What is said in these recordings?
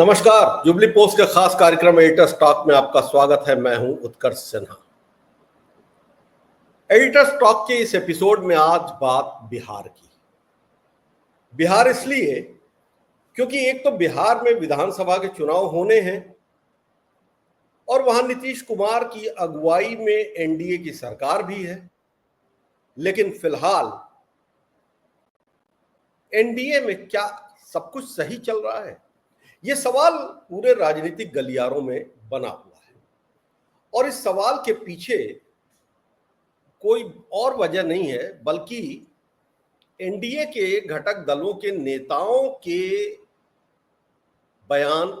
नमस्कार। Jubilee post के खास कार्यक्रम एडिटर्स टॉक में आपका स्वागत है। मैं हूं उत्कर्ष सिन्हा। एडिटर्स टॉक के इस एपिसोड में आज बात बिहार की। बिहार इसलिए क्योंकि एक तो बिहार में विधानसभा के चुनाव होने हैं और वहां नीतीश कुमार की अगुवाई में एनडीए की सरकार भी है। लेकिन फिलहाल एनडीए में क्या सब कुछ सही चल रहा है, यह सवाल पूरे राजनीतिक गलियारों में बना हुआ है। और इस सवाल के पीछे कोई और वजह नहीं है बल्कि एनडीए के घटक दलों के नेताओं के बयान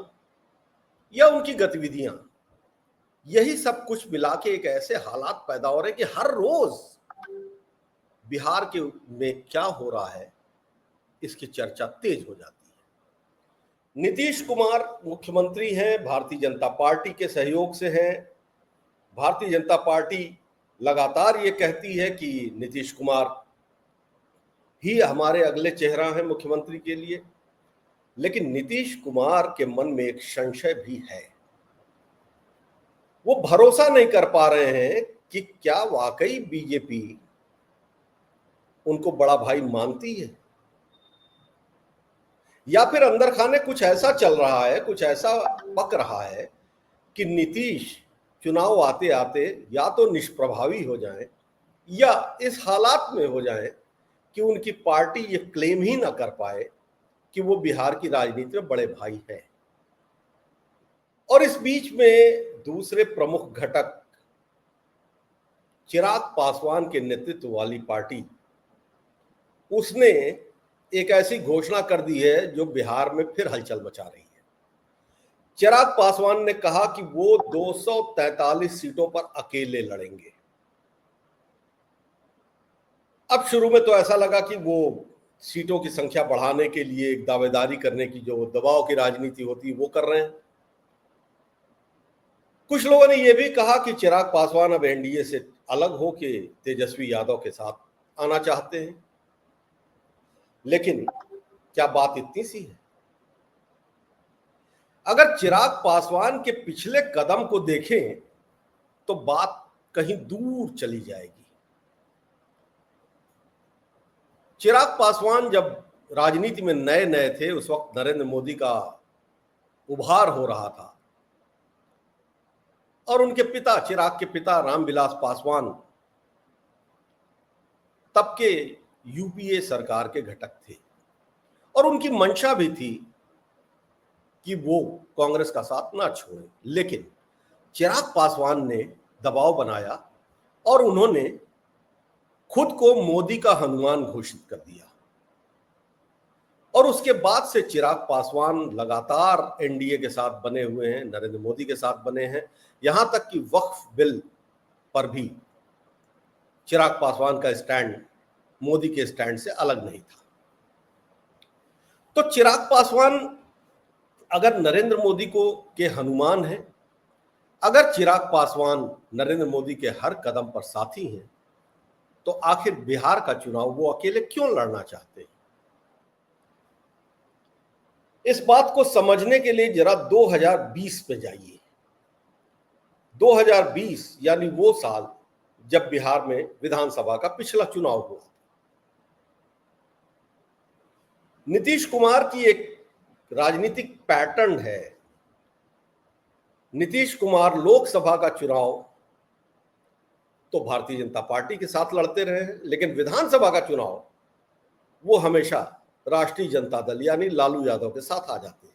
या उनकी गतिविधियां, यही सब कुछ मिला के एक ऐसे हालात पैदा हो रहे हैं कि हर रोज बिहार के में क्या हो रहा है इसकी चर्चा तेज हो जाती है। नीतीश कुमार मुख्यमंत्री हैं, भारतीय जनता पार्टी के सहयोग से हैं। भारतीय जनता पार्टी लगातार ये कहती है कि नीतीश कुमार ही हमारे अगले चेहरा हैं मुख्यमंत्री के लिए। लेकिन नीतीश कुमार के मन में एक संशय भी है। वो भरोसा नहीं कर पा रहे हैं कि क्या वाकई बीजेपी उनको बड़ा भाई मानती है या फिर अंदर खाने कुछ ऐसा चल रहा है, कुछ ऐसा पक रहा है कि नीतीश चुनाव आते आते या तो निष्प्रभावी हो जाएं या इस हालात में हो जाएं कि उनकी पार्टी ये क्लेम ही ना कर पाए कि वो बिहार की राजनीति में बड़े भाई हैं। और इस बीच में दूसरे प्रमुख घटक चिराग पासवान के नेतृत्व वाली पार्टी, उसने एक ऐसी घोषणा कर दी है जो बिहार में फिर हलचल मचा रही है। चिराग पासवान ने कहा कि वो 243 सीटों पर अकेले लड़ेंगे। अब शुरू में तो ऐसा लगा कि वो सीटों की संख्या बढ़ाने के लिए एक दावेदारी करने की जो दबाव की राजनीति होती है वो कर रहे हैं। कुछ लोगों ने यह भी कहा कि चिराग पासवान अब एनडीए से अलग होकर तेजस्वी यादव के साथ आना चाहते हैं। लेकिन क्या बात इतनी सी है? अगर चिराग पासवान के पिछले कदम को देखें तो बात कहीं दूर चली जाएगी। चिराग पासवान जब राजनीति में नए नए थे, उस वक्त नरेंद्र मोदी का उभार हो रहा था और उनके पिता, चिराग के पिता रामविलास पासवान, तब के यूपीए सरकार के घटक थे और उनकी मंशा भी थी कि वो कांग्रेस का साथ ना छोड़े। लेकिन चिराग पासवान ने दबाव बनाया और उन्होंने खुद को मोदी का हनुमान घोषित कर दिया। और उसके बाद से चिराग पासवान लगातार एनडीए के साथ बने हुए हैं, नरेंद्र मोदी के साथ बने हैं। यहां तक कि वक्फ बिल पर भी चिराग पासवान का स्टैंड मोदी के स्टैंड से अलग नहीं था। तो चिराग पासवान अगर नरेंद्र मोदी को के हनुमान हैं, अगर चिराग पासवान नरेंद्र मोदी के हर कदम पर साथी हैं, तो आखिर बिहार का चुनाव वो अकेले क्यों लड़ना चाहते हैं? इस बात को समझने के लिए जरा 2020 पे जाइए। 2020 यानी वो साल जब बिहार में विधानसभा का पिछला चुनाव हुआ। नीतीश कुमार की एक राजनीतिक पैटर्न है। नीतीश कुमार लोकसभा का चुनाव तो भारतीय जनता पार्टी के साथ लड़ते रहे हैं, लेकिन विधानसभा का चुनाव वो हमेशा राष्ट्रीय जनता दल यानी लालू यादव के साथ आ जाते हैं।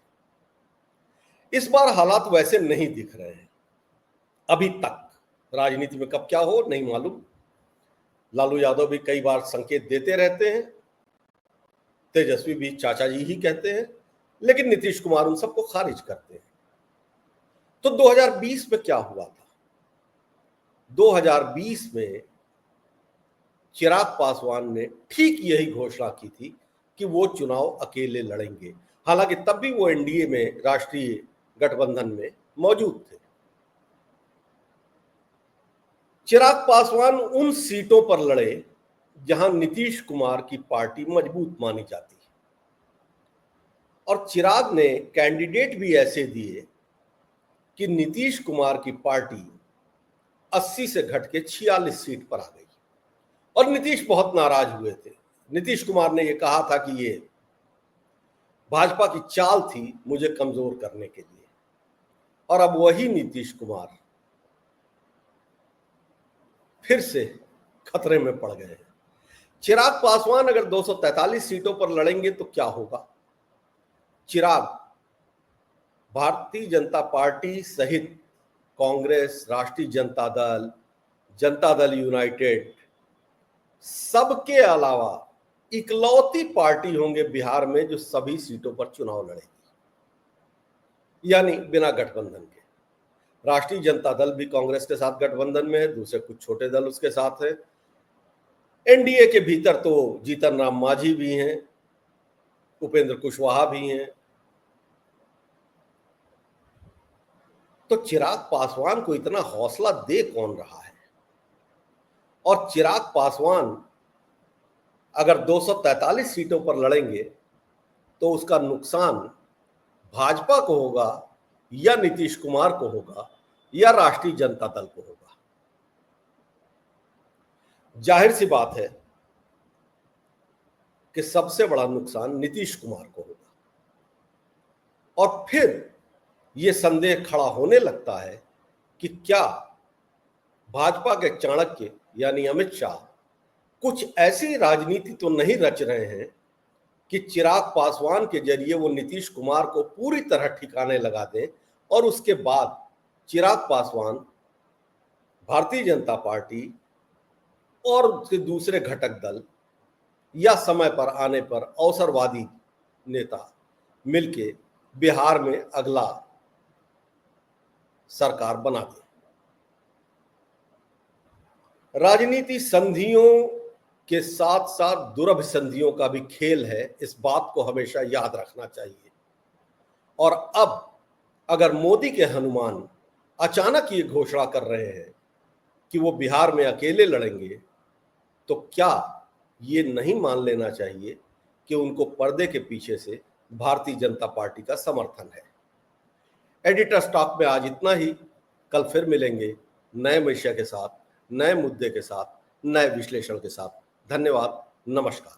इस बार हालात वैसे नहीं दिख रहे हैं। अभी तक राजनीति में कब क्या हो नहीं मालूम। लालू यादव भी कई बार संकेत देते रहते हैं, तेजस्वी भी चाचा जी ही कहते हैं, लेकिन नीतीश कुमार उन सबको खारिज करते हैं। तो 2020 में क्या हुआ था? 2020 में चिराग पासवान ने ठीक यही घोषणा की थी कि वो चुनाव अकेले लड़ेंगे। हालांकि तब भी वो एनडीए में, राष्ट्रीय गठबंधन में मौजूद थे। चिराग पासवान उन सीटों पर लड़े जहां नीतीश कुमार की पार्टी मजबूत मानी जाती है। और चिराग ने कैंडिडेट भी ऐसे दिए कि नीतीश कुमार की पार्टी 80 से घट के 46 सीट पर आ गई और नीतीश बहुत नाराज हुए थे। नीतीश कुमार ने यह कहा था कि ये भाजपा की चाल थी मुझे कमजोर करने के लिए, और अब वही नीतीश कुमार फिर से खतरे में पड़ गए हैं। चिराग पासवान अगर 243 सीटों पर लड़ेंगे तो क्या होगा? चिराग भारतीय जनता पार्टी सहित कांग्रेस, राष्ट्रीय जनता दल यूनाइटेड, सबके अलावा इकलौती पार्टी होंगे बिहार में जो सभी सीटों पर चुनाव लड़ेगी, यानी बिना गठबंधन के। राष्ट्रीय जनता दल भी कांग्रेस के साथ गठबंधन में है, दूसरे कुछ छोटे दल उसके साथ है। एनडीए के भीतर तो जीतन राम मांझी भी हैं, उपेंद्र कुशवाहा भी हैं। तो चिराग पासवान को इतना हौसला दे कौन रहा है? और चिराग पासवान अगर 243 सीटों पर लड़ेंगे तो उसका नुकसान भाजपा को होगा या नीतीश कुमार को होगा या राष्ट्रीय जनता दल को होगा? जाहिर सी बात है कि सबसे बड़ा नुकसान नीतीश कुमार को होगा। और फिर यह संदेह खड़ा होने लगता है कि क्या भाजपा के चाणक्य यानी अमित शाह कुछ ऐसी राजनीति तो नहीं रच रहे हैं कि चिराग पासवान के जरिए वो नीतीश कुमार को पूरी तरह ठिकाने लगा दें और उसके बाद चिराग पासवान, भारतीय जनता पार्टी और उसके दूसरे घटक दल या समय पर आने पर अवसरवादी नेता मिलके बिहार में अगला सरकार बना दे? राजनीति संधियों के साथ साथ दुरभिसंधियों का भी खेल है, इस बात को हमेशा याद रखना चाहिए। और अब अगर मोदी के हनुमान अचानक ये घोषणा कर रहे हैं कि वो बिहार में अकेले लड़ेंगे, तो क्या ये नहीं मान लेना चाहिए कि उनको पर्दे के पीछे से भारतीय जनता पार्टी का समर्थन है? एडिटर टॉक में आज इतना ही। कल फिर मिलेंगे नए विषय के साथ, नए मुद्दे के साथ, नए विश्लेषण के साथ। धन्यवाद, नमस्कार।